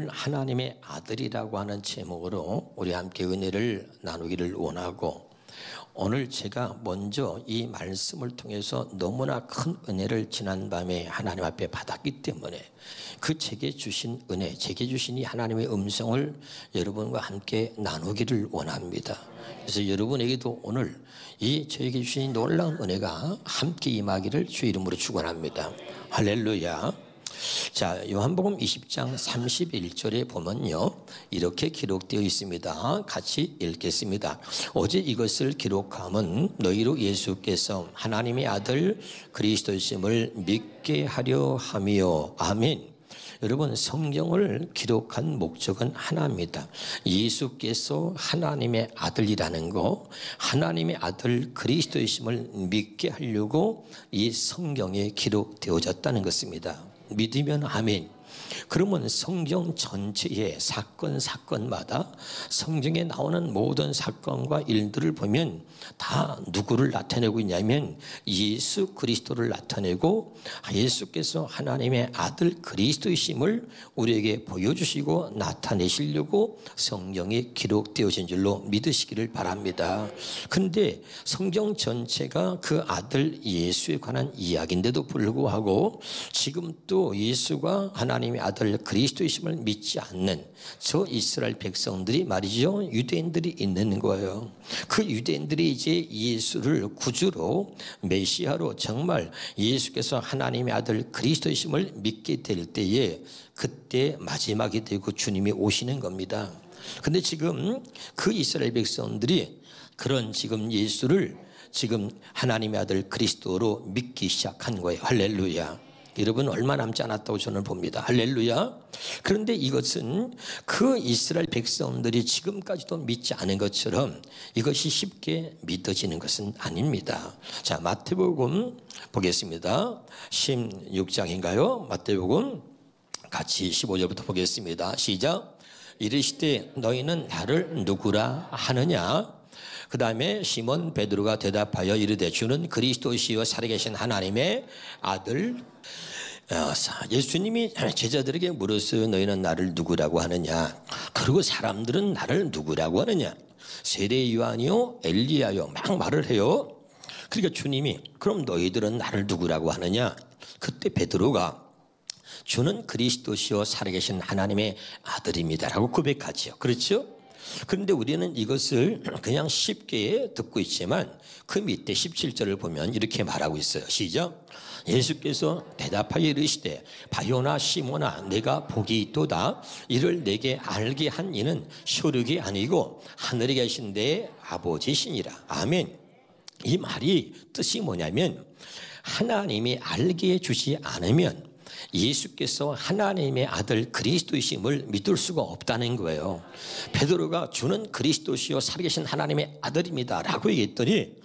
오늘 하나님의 아들이라고 하는 제목으로 우리 함께 은혜를 나누기를 원하고, 오늘 제가 먼저 이 말씀을 통해서 너무나 큰 은혜를 지난밤에 하나님 앞에 받았기 때문에 그 제게 주신 은혜, 제게 주신 이 하나님의 음성을 여러분과 함께 나누기를 원합니다. 그래서 여러분에게도 오늘 이 저에게 주신 놀라운 은혜가 함께 임하기를 주의 이름으로 축원합니다. 할렐루야. 자, 요한복음 20장 31절에 보면요, 이렇게 기록되어 있습니다. 같이 읽겠습니다. 오직 이것을 기록함은 너희로 예수께서 하나님의 아들 그리스도이심을 믿게 하려 함이요. 아멘. 여러분, 성경을 기록한 목적은 하나입니다. 예수께서 하나님의 아들이라는 거, 하나님의 아들 그리스도이심을 믿게 하려고 이 성경에 기록되어졌다는 것입니다. 믿으면 아멘. 그러면 성경 전체의 사건마다 성경에 나오는 모든 사건과 일들을 보면 다 누구를 나타내고 있냐면 예수 그리스도를 나타내고, 예수께서 하나님의 아들 그리스도이심을 우리에게 보여주시고 나타내시려고 성경에 기록되어진 줄로 믿으시기를 바랍니다. 그런데 성경 전체가 그 아들 예수에 관한 이야기인데도 불구하고 지금 또 예수가 하나님의 아들 그리스도이심을 믿지 않는 저 이스라엘 백성들이 말이죠, 유대인들이 있는 거예요. 그 유대인들이 이제 예수를 구주로, 메시아로, 정말 예수께서 하나님의 아들 그리스도이심을 믿게 될 때에 그때 마지막이 되고 주님이 오시는 겁니다. 근데 지금 그 이스라엘 백성들이 그런 지금 예수를 지금 하나님의 아들 그리스도로 믿기 시작한 거예요. 할렐루야. 여러분, 얼마 남지 않았다고 저는 봅니다. 할렐루야. 그런데 이것은 그 이스라엘 백성들이 지금까지도 믿지 않은 것처럼 이것이 쉽게 믿어지는 것은 아닙니다. 자, 마태복음 보겠습니다. 16장인가요? 마태복음 같이 15절부터 보겠습니다. 시작. 이르시되 너희는 나를 누구라 하느냐? 그 다음에 시몬 베드로가 대답하여 이르되 주는 그리스도시요 살아계신 하나님의 아들. 예수님이 제자들에게 물었어요. 너희는 나를 누구라고 하느냐? 그리고 사람들은 나를 누구라고 하느냐? 세례 요한이요 엘리야요 막 말을 해요. 그러니까 주님이 그럼 너희들은 나를 누구라고 하느냐? 그때 베드로가 주는 그리스도시요 살아계신 하나님의 아들입니다라고 고백하지요. 그렇죠? 그런데 우리는 이것을 그냥 쉽게 듣고 있지만 그 밑에 17절을 보면 이렇게 말하고 있어요. 시작. 예수께서 대답하여 이르시되 바요나 시몬아 내가 복이 있도다. 이를 내게 알게 한 이는 혈육이 아니고 하늘에 계신 내 아버지시니라. 아멘. 이 말이 뜻이 뭐냐면 하나님이 알게 해주지 않으면 예수께서 하나님의 아들 그리스도이심을 믿을 수가 없다는 거예요. 베드로가 주는 그리스도시요 살아계신 하나님의 아들입니다 라고 얘기했더니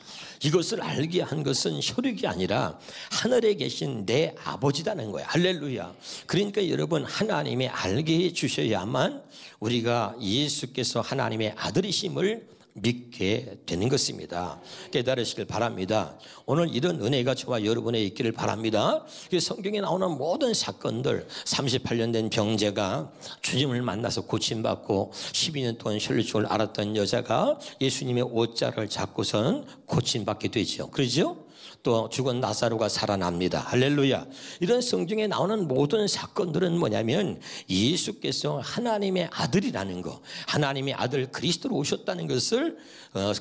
이것을 알게 한 것은 혈육이 아니라 하늘에 계신 내 아버지라는 거예요. 할렐루야. 그러니까 여러분, 하나님이 알게 해주셔야만 우리가 예수께서 하나님의 아들이심을 믿게 되는 것입니다. 깨달으시길 바랍니다. 오늘 이런 은혜가 저와 여러분에 있기를 바랍니다. 성경에 나오는 모든 사건들, 38년 된 병자가 주님을 만나서 고침받고 12년 동안 혈류증을 앓았던 여자가 예수님의 옷자를 잡고선 고침받게 되죠. 그러죠? 또 죽은 나사로가 살아납니다. 할렐루야. 이런 성경에 나오는 모든 사건들은 뭐냐면 예수께서 하나님의 아들이라는 거, 하나님의 아들 그리스도로 오셨다는 것을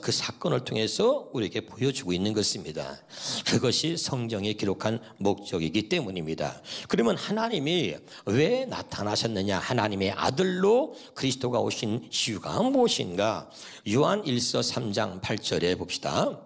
그 사건을 통해서 우리에게 보여주고 있는 것입니다. 그것이 성경에 기록한 목적이기 때문입니다. 그러면 하나님이 왜 나타나셨느냐? 하나님의 아들로 그리스도가 오신 이유가 무엇인가? 요한 1서 3장 8절에 봅시다.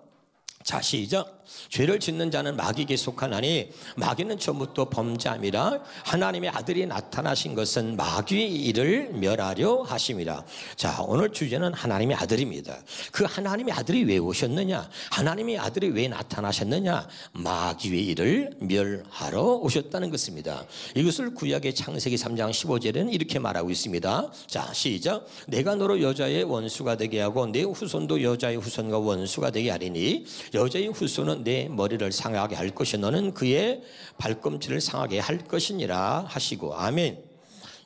자, 시작. 죄를 짓는 자는 마귀에게 속하나니 마귀는 처음부터 범죄함이라 하나님의 아들이 나타나신 것은 마귀의 일을 멸하려 하심이라. 자, 오늘 주제는 하나님의 아들입니다. 그 하나님의 아들이 왜 오셨느냐? 하나님의 아들이 왜 나타나셨느냐? 마귀의 일을 멸하러 오셨다는 것입니다. 이것을 구약의 창세기 3장 15절에는 이렇게 말하고 있습니다. 자, 시작. 내가 너로 여자의 원수가 되게 하고 내 후손도 여자의 후손과 원수가 되게 하리니 여자의 후손은 내 머리를 상하게 할 것이 너는 그의 발꿈치를 상하게 할 것이니라 하시고. 아멘.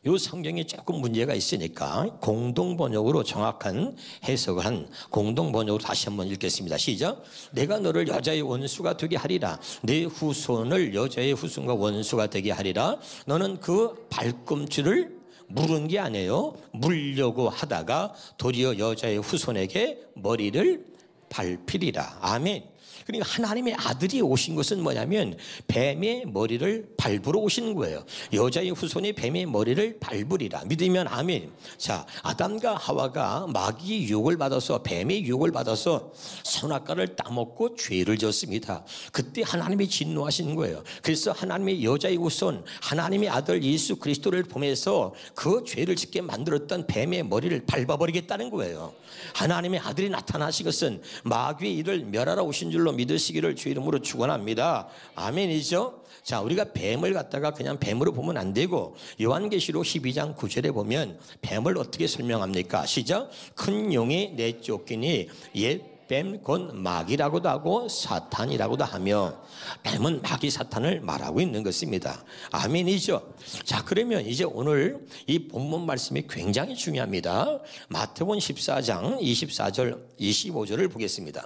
이 성경이 조금 문제가 있으니까 공동번역으로 정확한 해석을 한 공동번역으로 다시 한번 읽겠습니다. 시작. 내가 너를 여자의 원수가 되게 하리라. 내 후손을 여자의 후손과 원수가 되게 하리라. 너는 그 발꿈치를 물은 게 아니에요. 물려고 하다가 도리어 여자의 후손에게 머리를 밟히리라. 아멘. 그러니까 하나님의 아들이 오신 것은 뭐냐면 뱀의 머리를 밟으러 오시는 거예요. 여자의 후손이 뱀의 머리를 밟으리라. 믿으면 아멘. 자, 아담과 하와가 마귀의 유혹을 받아서 뱀의 유혹을 받아서 선악과를 따먹고 죄를 졌습니다. 그때 하나님이 진노하시는 거예요. 그래서 하나님의 여자의 후손 하나님의 아들 예수 그리스도를 보면서 그 죄를 짓게 만들었던 뱀의 머리를 밟아버리겠다는 거예요. 하나님의 아들이 나타나신 것은 마귀의 일을 멸하러 오신 줄로 믿으시기를 주 이름으로 축원합니다. 아멘이죠. 자, 우리가 뱀을 갖다가 그냥 뱀으로 보면 안 되고 요한계시록 12장 9절에 보면 뱀을 어떻게 설명합니까? 시작. 큰 용이 내쫓기니 옛 뱀 곧 마귀라고도 하고 사탄이라고도 하며 뱀은 마귀 사탄을 말하고 있는 것입니다. 아멘이죠. 자, 그러면 이제 오늘 이 본문 말씀이 굉장히 중요합니다. 마태복음 14장 24절 25절을 보겠습니다.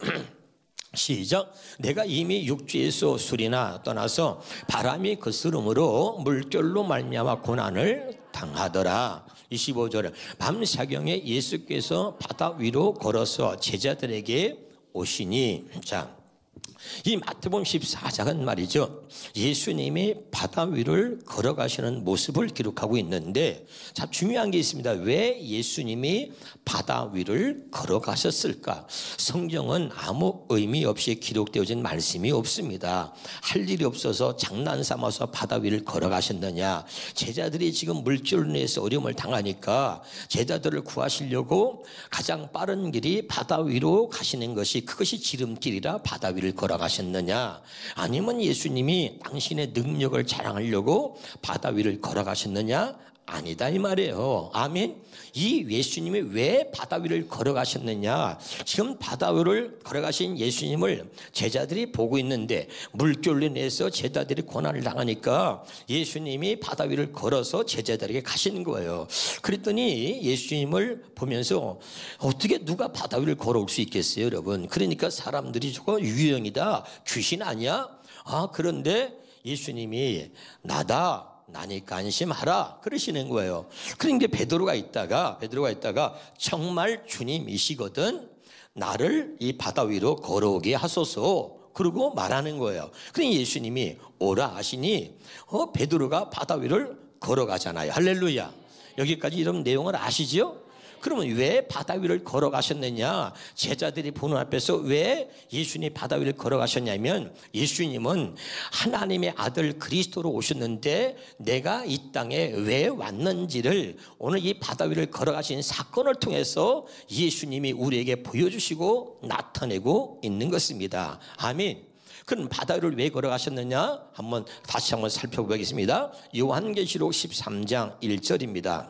시작. 내가 이미 육지에서 술이나 떠나서 바람이 거스름으로 물결로 말미암아 고난을 당하더라. 25절. 밤사경에 예수께서 바다 위로 걸어서 제자들에게 오시니. 자, 이 마태복음 14장은 말이죠, 예수님이 바다 위를 걸어가시는 모습을 기록하고 있는데 참 중요한 게 있습니다. 왜 예수님이 바다 위를 걸어가셨을까? 성경은 아무 의미 없이 기록되어진 말씀이 없습니다. 할 일이 없어서 장난삼아서 바다 위를 걸어가셨느냐? 제자들이 지금 물결로 인해서 어려움을 당하니까 제자들을 구하시려고 가장 빠른 길이 바다 위로 가시는 것이, 그것이 지름길이라 바다 위를 걸어가셨느냐? 아니면 예수님이 당신의 능력을 자랑하려고 바다 위를 걸어가셨느냐? 아니다 이 말이에요. 아멘. 이 예수님이 왜 바다 위를 걸어가셨느냐? 지금 바다 위를 걸어가신 예수님을 제자들이 보고 있는데 물결로 인해서 제자들이 고난을 당하니까 예수님이 바다 위를 걸어서 제자들에게 가시는 거예요. 그랬더니 예수님을 보면서 어떻게 누가 바다 위를 걸어올 수 있겠어요, 여러분? 그러니까 사람들이 저거 유령이다, 귀신 아니야? 아, 그런데 예수님이 나니까 안심하라 그러시는 거예요. 그러니까 베드로가 있다가 정말 주님이시거든 나를 이 바다 위로 걸어오게 하소서 그러고 말하는 거예요. 그러니 예수님이 오라 하시니 베드로가 바다 위를 걸어가잖아요. 할렐루야. 여기까지 이런 내용을 아시죠? 그러면 왜 바다 위를 걸어가셨느냐? 제자들이 보는 앞에서 왜 예수님이 바다 위를 걸어가셨냐면 예수님은 하나님의 아들 그리스도로 오셨는데 내가 이 땅에 왜 왔는지를 오늘 이 바다 위를 걸어가신 사건을 통해서 예수님이 우리에게 보여주시고 나타내고 있는 것입니다. 아멘. 그럼 바다 위를 왜 걸어가셨느냐? 다시 한번 살펴보겠습니다. 요한계시록 13장 1절입니다.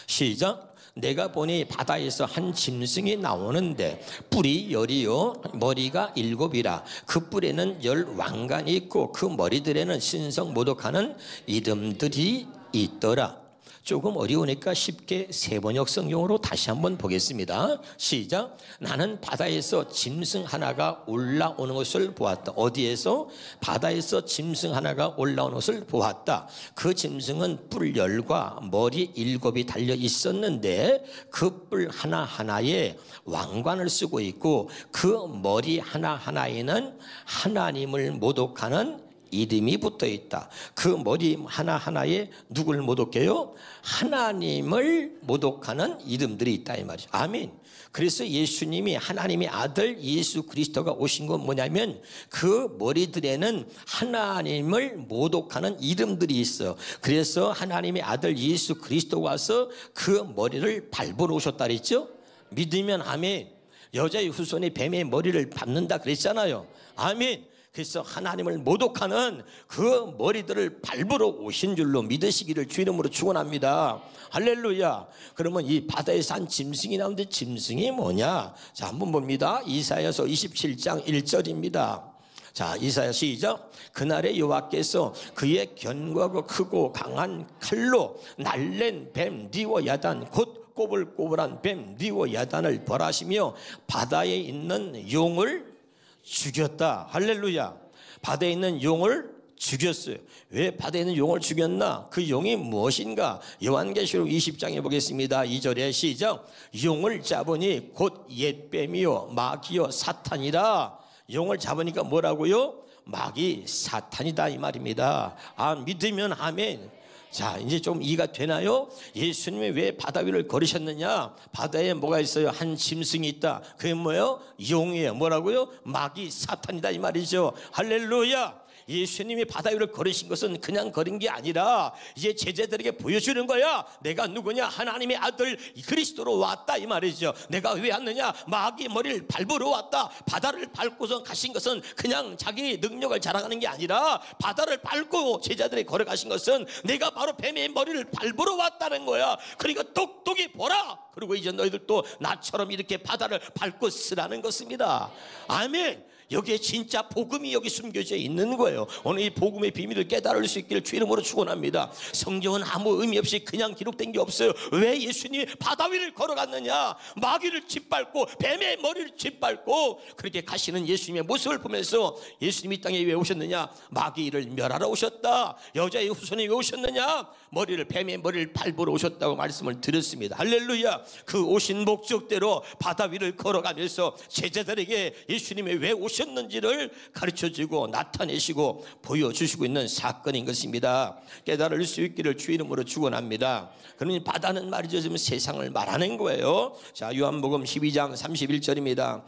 시작. 내가 보니 바다에서 한 짐승이 나오는데 뿔이 10이요 머리가 7이라. 그 뿔에는 10 왕관이 있고 그 머리들에는 신성 모독하는 이름들이 있더라. 조금 어려우니까 쉽게 세번역 성경으로 다시 한번 보겠습니다. 시작. 나는 바다에서 짐승 하나가 올라오는 것을 보았다. 어디에서? 바다에서 짐승 하나가 올라오는 것을 보았다. 그 짐승은 뿔 10과 머리 7이 달려 있었는데 그 뿔 하나하나에 왕관을 쓰고 있고 그 머리 하나하나에는 하나님을 모독하는 이름이 붙어 있다. 그 머리 하나하나에 누굴 모독해요? 하나님을 모독하는 이름들이 있다 이 말이죠. 아멘. 그래서 예수님이 하나님의 아들 예수 그리스도가 오신 건 뭐냐면 그 머리들에는 하나님을 모독하는 이름들이 있어요. 그래서 하나님의 아들 예수 그리스도가 와서 그 머리를 밟으러 오셨다 그랬죠. 믿으면 아멘. 여자의 후손이 뱀의 머리를 밟는다 그랬잖아요. 아멘. 그래서 하나님을 모독하는 그 머리들을 밟으러 오신 줄로 믿으시기를 주 이름으로 축원합니다. 할렐루야. 그러면 이 바다에서 한 짐승이 나오는데 짐승이 뭐냐? 자, 한번 봅니다. 이사야서 27장 1절입니다. 자, 이사야 시작. 그날에 여호와께서 그의 견고하고 크고 강한 칼로 날랜 뱀 리워야단 곧 꼬불꼬불한 뱀 리워야단을 벌하시며 바다에 있는 용을 죽였다. 할렐루야. 바다에 있는 용을 죽였어요. 왜 바다에 있는 용을 죽였나? 그 용이 무엇인가? 요한계시록 20장에 보겠습니다. 2절에 시작. 용을 잡으니 곧 옛뱀이요 마귀요 사탄이라. 용을 잡으니까 뭐라고요? 마귀 사탄이다 이 말입니다. 아, 믿으면 아멘. 자, 이제 좀 이해가 되나요? 예수님이 왜 바다 위를 걸으셨느냐? 바다에 뭐가 있어요? 한 짐승이 있다. 그게 뭐예요? 용이에요. 뭐라고요? 마귀 사탄이다 이 말이죠. 할렐루야. 예수님이 바다 위를 걸으신 것은 그냥 걸은 게 아니라 이제 제자들에게 보여주는 거야. 내가 누구냐? 하나님의 아들 그리스도로 왔다 이 말이죠. 내가 왜 왔느냐? 마귀 머리를 밟으러 왔다. 바다를 밟고서 가신 것은 그냥 자기 능력을 자랑하는 게 아니라 바다를 밟고 제자들이 걸어가신 것은 내가 바로 뱀의 머리를 밟으러 왔다는 거야. 그러니까 똑똑히 보라. 그리고 이제 너희들도 나처럼 이렇게 바다를 밟고 쓰라는 것입니다. 아멘. 여기에 진짜 복음이 여기 숨겨져 있는 거예요. 오늘 이 복음의 비밀을 깨달을 수 있기를 주 이름으로 축원합니다. 성경은 아무 의미 없이 그냥 기록된 게 없어요. 왜 예수님이 바다 위를 걸어갔느냐? 마귀를 짓밟고 뱀의 머리를 짓밟고 그렇게 가시는 예수님의 모습을 보면서 예수님이 땅에 왜 오셨느냐? 마귀를 멸하러 오셨다. 여자의 후손이 왜 오셨느냐? 머리를 뱀의 머리를 밟으러 오셨다고 말씀을 드렸습니다. 할렐루야. 그 오신 목적대로 바다 위를 걸어가면서 제자들에게 예수님이 왜 오셨는지를 가르쳐주고 나타내시고 보여주시고 있는 사건인 것입니다. 깨달을 수 있기를 주 이름으로 축원합니다. 그러니 바다는 말이죠, 지금 세상을 말하는 거예요. 자, 요한복음 12장 31절입니다.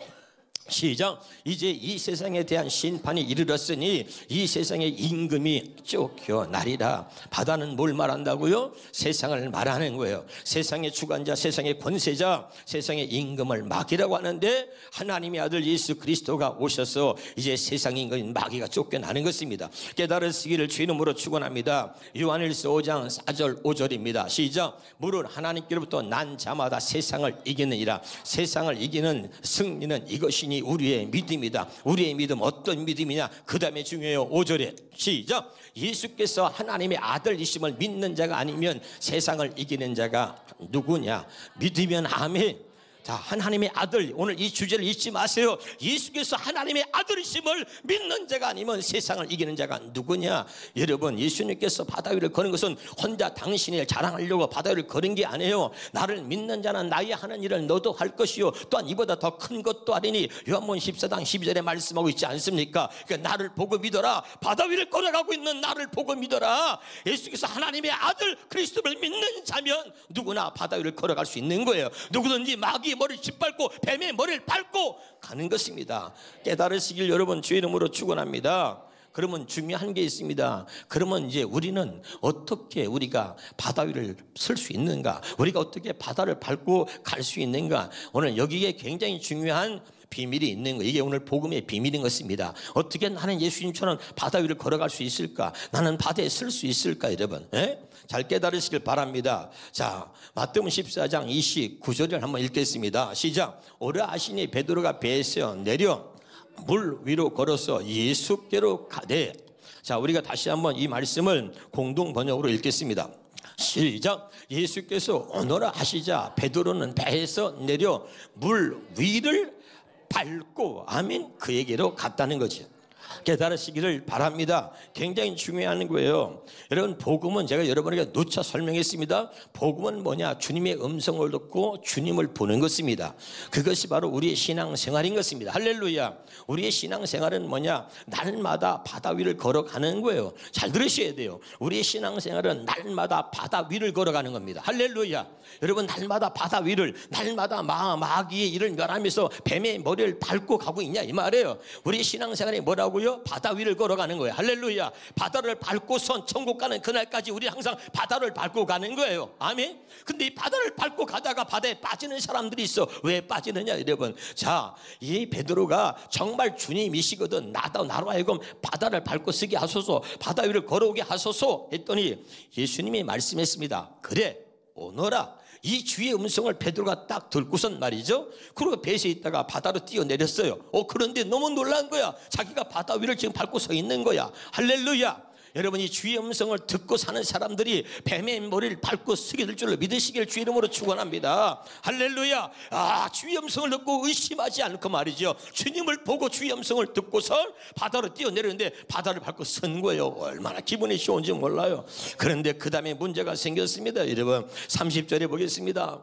시작. 이제 이 세상에 대한 심판이 이르렀으니 이 세상의 임금이 쫓겨나리라. 바다는 뭘 말한다고요? 세상을 말하는 거예요. 세상의 주관자, 세상의 권세자, 세상의 임금을 마귀라고 하는데 하나님의 아들 예수 그리스도가 오셔서 이제 세상 임금인 마귀가 쫓겨나는 것입니다. 깨달으시기를 주 이름으로 축원합니다. 요한일서 5장 4절 5절입니다. 시작. 무릇 하나님께로부터 난 자마다 세상을 이기느니라. 세상을 이기는 승리는 이것이니 우리의 믿음이다. 우리의 믿음 어떤 믿음이냐? 그 다음에 중요해요. 5절에 시작. 예수께서 하나님의 아들이심을 믿는 자가 아니면 세상을 이기는 자가 누구냐? 믿으면 아멘. 자, 하나님의 아들, 오늘 이 주제를 잊지 마세요. 예수께서 하나님의 아들이심을 믿는 자가 아니면 세상을 이기는 자가 누구냐? 여러분, 예수님께서 바다 위를 거는 것은 혼자 당신이 자랑하려고 바다 위를 거는 게 아니에요. 나를 믿는 자는 나의 하는 일을 너도 할 것이요 또한 이보다 더 큰 것도 아니니 요한복음 14장 12절에 말씀하고 있지 않습니까? 그러니까 나를 보고 믿어라. 바다 위를 걸어가고 있는 나를 보고 믿어라. 예수께서 하나님의 아들 그리스도를 믿는 자면 누구나 바다 위를 걸어갈 수 있는 거예요. 누구든지 마귀 머리를 짓밟고 뱀의 머리를 밟고 가는 것입니다. 깨달으시길 여러분 주 이름으로 축원합니다. 그러면 중요한 게 있습니다. 그러면 이제 우리는 어떻게 우리가 바다 위를 설 수 있는가? 우리가 어떻게 바다를 밟고 갈 수 있는가? 오늘 여기에 굉장히 중요한 비밀이 있는 거. 이게 오늘 복음의 비밀인 것입니다. 어떻게 나는 예수님처럼 바다 위를 걸어갈 수 있을까? 나는 바다에 설 수 있을까? 여러분, 잘 깨달으시길 바랍니다. 자, 마태복음 14장 29절을 한번 읽겠습니다. 시작. 오라 하시니 베드로가 배에서 내려 물 위로 걸어서 예수께로 가되. 자, 우리가 다시 한번 이 말씀을 공동 번역으로 읽겠습니다. 시작. 예수께서 오너라 하시자 베드로는 배에서 내려 물 위를 밟고 아멘 그에게로 갔다는 거죠. 깨달으시기를 바랍니다. 굉장히 중요한 거예요. 여러분, 복음은 제가 여러분에게 누차 설명했습니다. 복음은 뭐냐? 주님의 음성을 듣고 주님을 보는 것입니다. 그것이 바로 우리의 신앙생활인 것입니다. 할렐루야. 우리의 신앙생활은 뭐냐? 날마다 바다 위를 걸어가는 거예요. 잘 들으셔야 돼요. 우리의 신앙생활은 날마다 바다 위를 걸어가는 겁니다. 할렐루야. 여러분, 날마다 바다 위를, 날마다 마귀의 일을 멸하면서 뱀의 머리를 밟고 가고 있냐 이 말이에요. 우리의 신앙생활이 뭐라고요? 바다 위를 걸어가는 거예요. 할렐루야. 바다를 밟고선 천국 가는 그날까지 우리 항상 바다를 밟고 가는 거예요. 아멘. 근데 이 바다를 밟고 가다가 바다에 빠지는 사람들이 있어. 왜 빠지느냐 여러분. 자, 이 베드로가 정말 주님이시거든. 나로 하여금 바다를 밟고 쓰게 하소서, 바다 위를 걸어오게 하소서 했더니 예수님이 말씀했습니다. 그래 오너라. 이 주의 음성을 베드로가 딱 듣고선 말이죠, 그리고 배에 있다가 바다로 뛰어내렸어요. 그런데 너무 놀란 거야. 자기가 바다 위를 지금 밟고 서 있는 거야. 할렐루야. 여러분, 이 주의 음성을 듣고 사는 사람들이 뱀의 머리를 밟고 서게 될 줄로 믿으시길 주의 이름으로 축원합니다. 할렐루야. 주의 음성을 듣고 의심하지 않고 말이죠, 주님을 보고 주의 음성을 듣고서 바다로 뛰어내렸는데 바다를 밟고 선 거예요. 얼마나 기분이 좋은지 몰라요. 그런데 그 다음에 문제가 생겼습니다. 여러분 30절에 보겠습니다.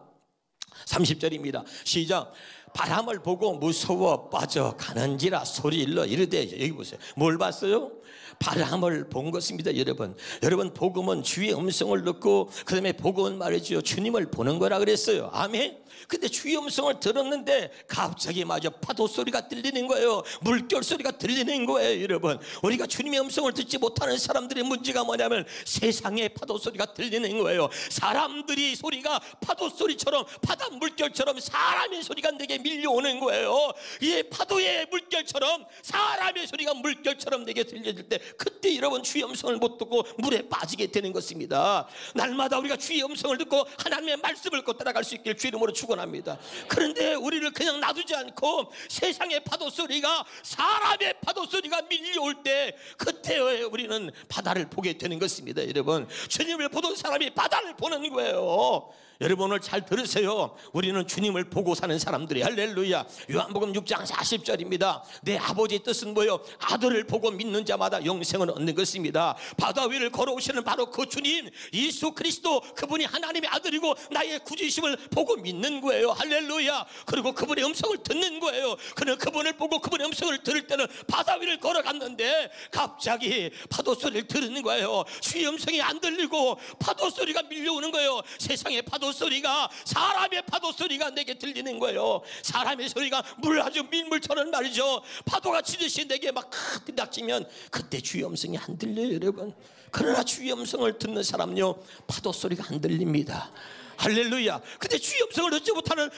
30절입니다. 시작. 바람을 보고 무서워 빠져가는지라 소리일러 이르되, 여기 보세요. 뭘 봤어요? 바람을 본 것입니다. 여러분 복음은 주의 음성을 듣고 그 다음에 복음은 말이죠, 주님을 보는 거라 그랬어요. 아멘. 근데 주의 음성을 들었는데 갑자기 마저 파도 소리가 들리는 거예요. 물결 소리가 들리는 거예요. 여러분, 우리가 주님의 음성을 듣지 못하는 사람들의 문제가 뭐냐면 세상의 파도 소리가 들리는 거예요. 사람들이 소리가 파도 소리처럼, 바다 물결처럼 사람의 소리가 내게 밀려오는 거예요. 이 파도의 물결처럼 사람의 소리가 물결처럼 내게 들려질 때, 그때 여러분 주의 음성을 못 듣고 물에 빠지게 되는 것입니다. 날마다 우리가 주의 음성을 듣고 하나님의 말씀을 듣고 따라갈 수 있길 주의 이름으로 축원합니다. 그런데 우리를 그냥 놔두지 않고 세상의 파도 소리가, 사람의 파도 소리가 밀려올 때, 그때 우리는 바다를 보게 되는 것입니다. 여러분, 주님을 보던 사람이 바다를 보는 거예요. 여러분 오늘 잘 들으세요. 우리는 주님을 보고 사는 사람들이, 할렐루야. 요한복음 6장 40절입니다. 내 아버지의 뜻은 뭐예요? 아들을 보고 믿는 자마다 영생을 얻는 것입니다. 바다 위를 걸어오시는 바로 그 주님 예수 그리스도, 그분이 하나님의 아들이고 나의 구주이심을 보고 믿는 거예요. 할렐루야. 그리고 그분의 음성을 듣는 거예요. 그는 그분을 보고 그분의 음성을 들을 때는 바다 위를 걸어갔는데 갑자기 파도 소리를 들은 거예요. 주의 음성이 안 들리고 파도 소리가 밀려오는 거예요. 세상의 파도 소리가, 사람의 파도 소리가 내게 들리는 거예요. 사람의 소리가 아주 민물처럼 말이죠, 파도가 치듯이 내게 막 들이닥치면 그때 주의 음성이 안 들려요. 여러분, 그러나 주의 음성을 듣는 사람은요, 파도 소리가 안 들립니다. 할렐루야. 근데 주의 음성을 듣지 못하는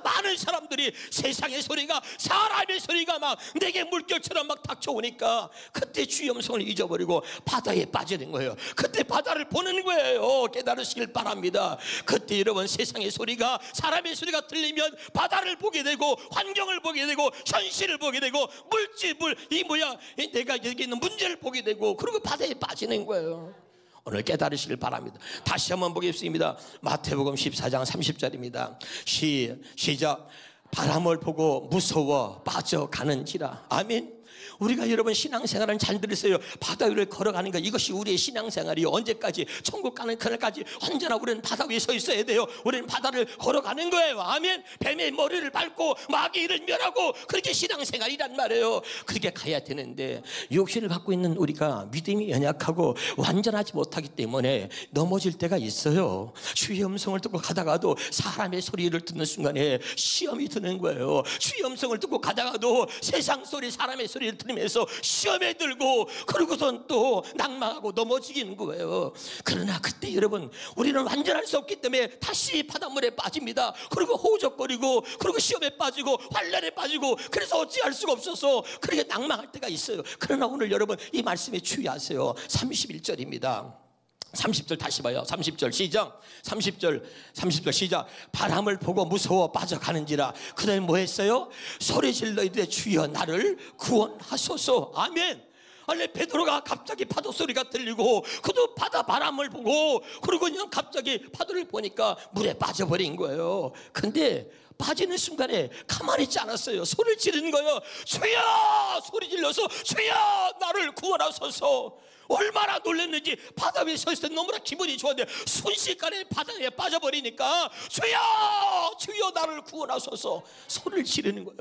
많은 사람들이 세상의 소리가, 사람의 소리가 막 내게 물결처럼 막 닥쳐오니까 그때 주의 음성을 잊어버리고 바다에 빠지는 거예요. 그때 바다를 보는 거예요. 깨달으시길 바랍니다. 그때 여러분 세상의 소리가, 사람의 소리가 들리면 바다를 보게 되고 환경을 보게 되고 현실을 보게 되고 내가 여기 있는 문제를 보게 되고, 그리고 바다에 빠지는 거예요. 오늘 깨달으시길 바랍니다. 다시 한번 보겠습니다. 마태복음 14장 30절입니다. 시작. 바람을 보고 무서워 빠져가는지라. 아멘. 우리가 여러분 신앙생활은 잘 들으세요. 바다 위를 걸어가는 것, 이것이 우리의 신앙생활이요. 언제까지? 천국 가는 그날까지 언제나 우리는 바다 위에 서 있어야 돼요. 우리는 바다를 걸어가는 거예요. 아멘. 뱀의 머리를 밟고 마귀를 멸하고, 그렇게 신앙생활이란 말이에요. 그렇게 가야 되는데 육신을 갖고 있는 우리가 믿음이 연약하고 완전하지 못하기 때문에 넘어질 때가 있어요. 주의 음성을 듣고 가다가도 사람의 소리를 듣는 순간에 시험이 드는 거예요. 주의 음성을 듣고 가다가도 세상 소리, 사람의 소리를 들으면서 시험에 들고, 그러고선 또 낭망하고 넘어지는 거예요. 그러나 그때 여러분, 우리는 완전할 수 없기 때문에 다시 바닷물에 빠집니다. 그리고 호적거리고, 그리고 시험에 빠지고 환난에 빠지고, 그래서 어찌할 수가 없어서 그렇게 낭망할 때가 있어요. 그러나 오늘 여러분 이 말씀에 주의하세요. 31절입니다 30절 다시 봐요. 30절 시작. 30절 시작. 바람을 보고 무서워 빠져가는지라. 그 다음에 뭐 했어요? 소리질러 이르되 주여 나를 구원하소서. 아멘. 원래 베드로가 갑자기 파도 소리가 들리고, 그도 바람을 보고, 그리고 그냥 갑자기 파도를 보니까 물에 빠져버린 거예요. 근데 빠지는 순간에 가만히 있지 않았어요. 소리를 지르는 거예요. 주여! 소리 질러서 주여 나를 구원하소서. 얼마나 놀랐는지, 바다 위에 서 있을 때 너무나 기분이 좋았는데 순식간에 바다에 빠져버리니까 주여 나를 구원하소서 소리를 지르는 거예요.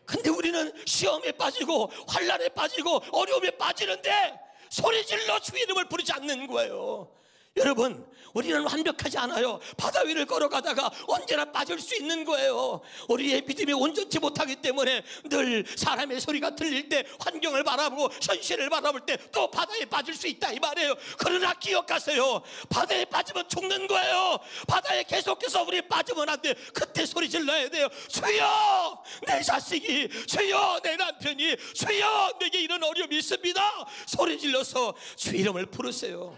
근데 우리는 시험에 빠지고 환난에 빠지고 어려움에 빠지는데 소리질러 주의 이름을 부르지 않는 거예요. 여러분, 우리는 완벽하지 않아요. 바다 위를 걸어가다가 언제나 빠질 수 있는 거예요. 우리의 믿음이 온전치 못하기 때문에 늘 사람의 소리가 들릴 때, 환경을 바라보고 현실을 바라볼 때 또 바다에 빠질 수 있다 이 말이에요. 그러나 기억하세요. 바다에 빠지면 죽는 거예요. 바다에 계속해서 우리 빠지면 안 돼. 그때 소리 질러야 돼요. 주여 내 자식이, 주여 내 남편이, 주여 내게 이런 어려움이 있습니다. 소리 질러서 주 이름을 부르세요.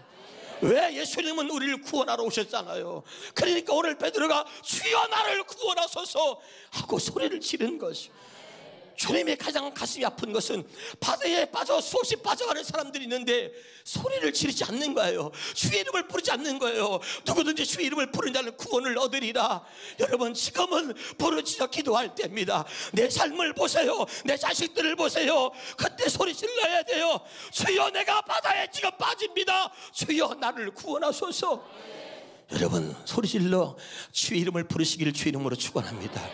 왜? 예수님은 우리를 구원하러 오셨잖아요. 그러니까 오늘 베드로가 주여 나를 구원하소서 하고 소리를 지른 것이요. 주님의 가장 가슴이 아픈 것은 바다에 빠져 수없이 빠져가는 사람들이 있는데 소리를 지르지 않는 거예요. 주의 이름을 부르지 않는 거예요. 누구든지 주의 이름을 부르는 자는 구원을 얻으리라. 여러분, 지금은 부르짖어 기도할 때입니다. 내 삶을 보세요. 내 자식들을 보세요. 그때 소리 질러야 돼요. 주여, 내가 바다에 지금 빠집니다. 주여, 나를 구원하소서. 여러분, 소리 질러 주의 이름을 부르시기를 주의 이름으로 축원합니다.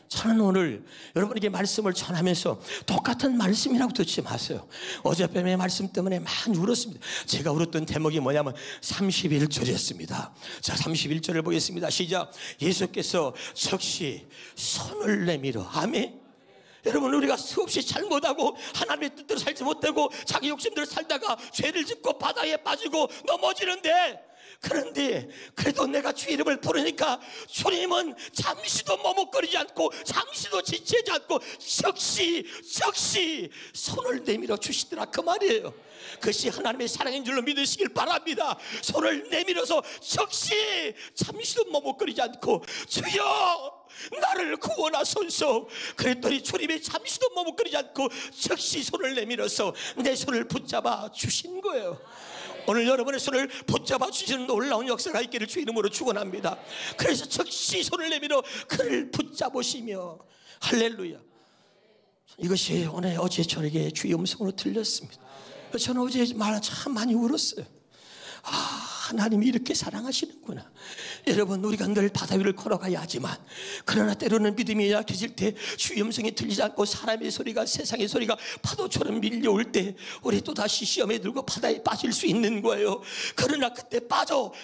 저는 오늘 여러분에게 말씀을 전하면서 똑같은 말씀이라고 듣지 마세요. 어젯밤의 말씀 때문에 많이 울었습니다. 제가 울었던 대목이 뭐냐면 31절이었습니다. 자, 31절을 보겠습니다. 시작. 예수께서 즉시 손을 내밀어. 아멘. 여러분, 우리가 수없이 잘못하고 하나님의 뜻대로 살지 못하고 자기 욕심대로 살다가 죄를 짓고 바다에 빠지고 넘어지는데, 그런데 그래도 내가 주의 이름을 부르니까 주님은 잠시도 머뭇거리지 않고 잠시도 지체하지 않고 즉시 손을 내밀어 주시더라, 그 말이에요. 그것이 하나님의 사랑인 줄로 믿으시길 바랍니다. 손을 내밀어서 즉시 잠시도 머뭇거리지 않고 주여 나를 구원하소서 그랬더니 주님이 잠시도 머뭇거리지 않고 즉시 손을 내밀어서 내 손을 붙잡아 주신 거예요. 오늘 여러분의 손을 붙잡아 주시는 놀라운 역사가 있기를 주의 이름으로 축원합니다. 그래서 즉시 손을 내밀어 그를 붙잡으시며, 할렐루야. 이것이 오늘 어제 저에게 주의 음성으로 들렸습니다. 저는 어제 말 참 많이 울었어요. 하나님이 이렇게 사랑하시는구나. 여러분, 우리가 늘 바다 위를 걸어가야 하지만 그러나 때로는 믿음이 약해질 때 주의 음성이 들리지 않고 사람의 소리가, 세상의 소리가 파도처럼 밀려올 때 우리 또다시 시험에 들고 바다에 빠질 수 있는 거예요. 그러나 그때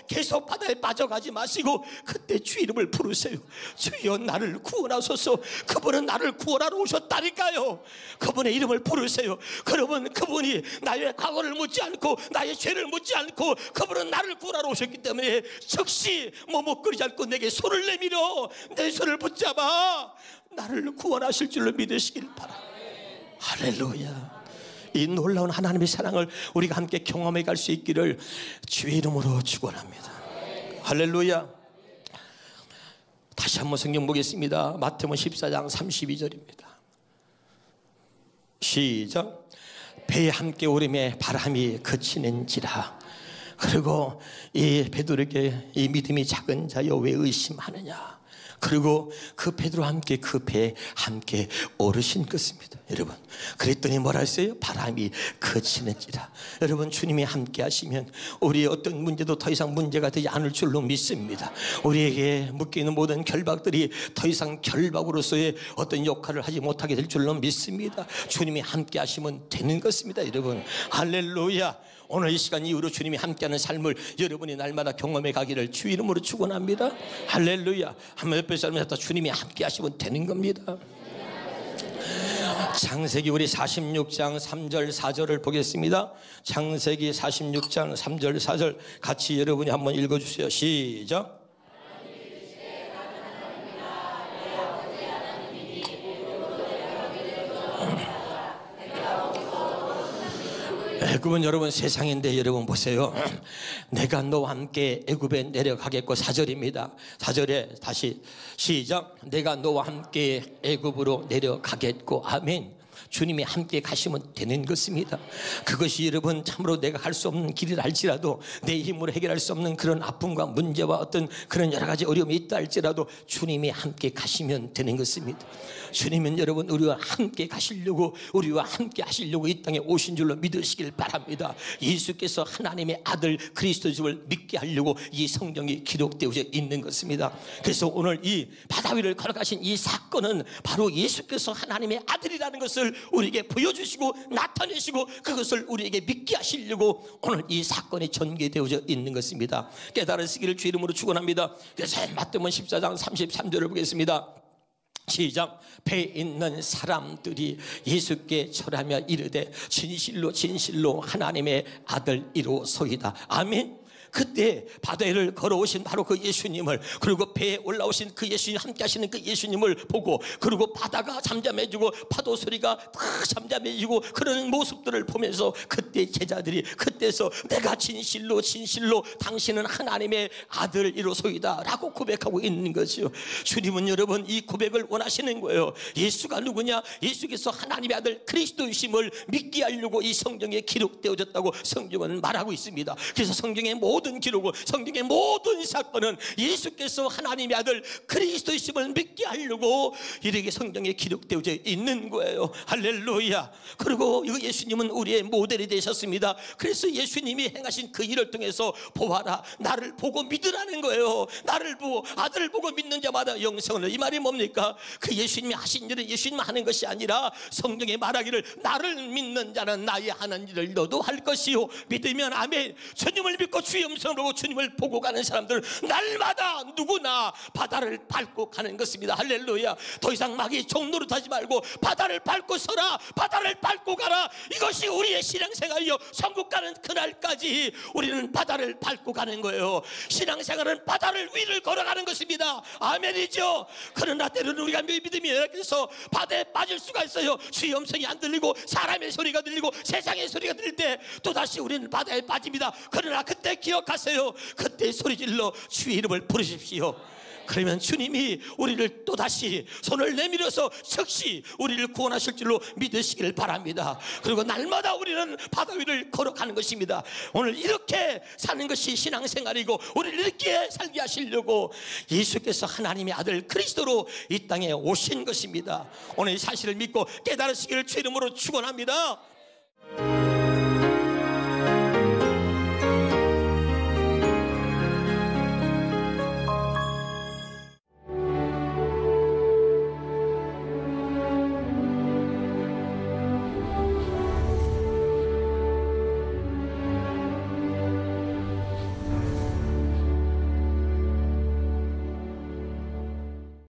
계속 바다에 빠져가지 마시고 그때 주의 이름을 부르세요. 주여 나를 구원하소서. 그분은 나를 구원하러 오셨다니까요. 그분의 이름을 부르세요. 그러면 그분이 나의 과거를 묻지 않고 나의 죄를 묻지 않고 그분은 나를 구원하러 오셨기 때문에 즉시 머뭇거리지 않고 내게 손을 내밀어 내 손을 붙잡아 나를 구원하실 줄로 믿으시길 바랍니다. 할렐루야. 이 놀라운 하나님의 사랑을 우리가 함께 경험해 갈 수 있기를 주의 이름으로 축원합니다. 할렐루야. 다시 한번 성경 보겠습니다. 마태복음 14장 32절입니다. 시작. 배에 함께 오름에 바람이 그치는지라. 그리고 이 베드로에게 이 믿음이 작은 자여 왜 의심하느냐. 그리고 그 베드로와 함께 그 배에 함께 오르신 것입니다. 여러분, 그랬더니 뭐라 했어요? 바람이 그치는지라. 여러분, 주님이 함께 하시면 우리의 어떤 문제도 더 이상 문제가 되지 않을 줄로 믿습니다. 우리에게 묶이는 모든 결박들이 더 이상 결박으로서의 어떤 역할을 하지 못하게 될 줄로 믿습니다. 주님이 함께 하시면 되는 것입니다. 여러분, 할렐루야. 오늘 이 시간 이후로 주님이 함께하는 삶을 여러분이 날마다 경험해 가기를 주 이름으로 축원합니다. 할렐루야. 한번 옆에 사람한테 주님이 함께 하시면 되는 겁니다. 창세기 우리 46장 3절 4절을 보겠습니다. 창세기 46장 3절 4절 같이 여러분이 한번 읽어주세요. 시작. 애굽은 여러분 세상인데 여러분 보세요. 내가 너와 함께 애굽에 내려가겠고. 4절입니다. 4절에 다시 시작. 내가 너와 함께 애굽으로 내려가겠고. 아멘. 주님이 함께 가시면 되는 것입니다. 그것이 여러분 참으로 내가 갈 수 없는 길이라 할지라도 내 힘으로 해결할 수 없는 그런 아픔과 문제와 어떤 그런 여러 가지 어려움이 있다 할지라도 주님이 함께 가시면 되는 것입니다. 주님은 여러분 우리와 함께 가시려고, 우리와 함께 하시려고 이 땅에 오신 줄로 믿으시길 바랍니다. 예수께서 하나님의 아들 그리스도를 믿게 하려고 이 성경이 기록되어 있는 것입니다. 그래서 오늘 이 바다 위를 걸어가신 이 사건은 바로 예수께서 하나님의 아들이라는 것을 우리에게 보여주시고 나타내시고 그것을 우리에게 믿게 하시려고 오늘 이 사건이 전개되어져 있는 것입니다. 깨달으시기를 주 이름으로 축원합니다. 그래서 마태복음 14장 33절을 보겠습니다. 시작. 배에 있는 사람들이 예수께 절하며 이르되 진실로 진실로 하나님의 아들이로소이다. 아멘. 그때 바다를 걸어오신 바로 그 예수님을, 그리고 배에 올라오신 그 예수님, 함께 하시는 그 예수님을 보고, 그리고 바다가 잠잠해지고 파도 소리가 다 잠잠해지고 그런 모습들을 보면서 그때 제자들이 그때서 내가 진실로 당신은 하나님의 아들이로소이다 라고 고백하고 있는 거죠. 주님은 여러분 이 고백을 원하시는 거예요. 예수가 누구냐? 예수께서 하나님의 아들 그리스도이심을 믿게 하려고 이 성경에 기록되어졌다고 성경은 말하고 있습니다. 그래서 성경의 모든 기록은, 성경의 모든 사건은 예수께서 하나님의 아들 그리스도이심을 믿게 하려고 이렇게 성경에 기록되어져 있는 거예요. 할렐루야. 그리고 이 예수님은 우리의 모델이 되셨습니다. 그래서 예수님이 행하신 그 일을 통해서 보아라, 나를 보고 믿으라는 거예요. 나를 보고, 아들을 보고 믿는 자마다 영생을. 이 말이 뭡니까? 그 예수님이 하신 일은 예수님 하는 것이 아니라 성경에 말하기를 나를 믿는 자는 나의 하는 일을 너도 할 것이요. 믿으면 아멘. 주님을 믿고 주의 음성을 보고 주님을 보고 가는 사람들은 날마다 누구나 바다를 밟고 가는 것입니다. 할렐루야. 더 이상 마귀의 종노릇하지 말고 바다를 밟고 서라, 바다를 밟고 가라. 이것이 우리의 신앙생활이요. 천국 가는 그날까지 우리는 바다를 밟고 가는 거예요. 신앙생활은 바다를 위를 걸어가는 것입니다. 아멘이죠. 그러나 때로는 우리가 믿음이 그래서 바다에 빠질 수가 있어요. 주의 음성이 안 들리고 사람의 소리가 들리고 세상의 소리가 들릴 때 또다시 우리는 바다에 빠집니다. 그러나 그때 기억하세요. 그때 소리질러 주의 이름을 부르십시오. 그러면 주님이 우리를 또다시 손을 내밀어서 즉시 우리를 구원하실 줄로 믿으시길 바랍니다. 그리고 날마다 우리는 바다 위를 걸어가는 것입니다. 오늘 이렇게 사는 것이 신앙생활이고 우리를 이렇게 살게 하시려고 예수께서 하나님의 아들 그리스도로 이 땅에 오신 것입니다. 오늘 이 사실을 믿고 깨달으시기를 주 이름으로 축원합니다.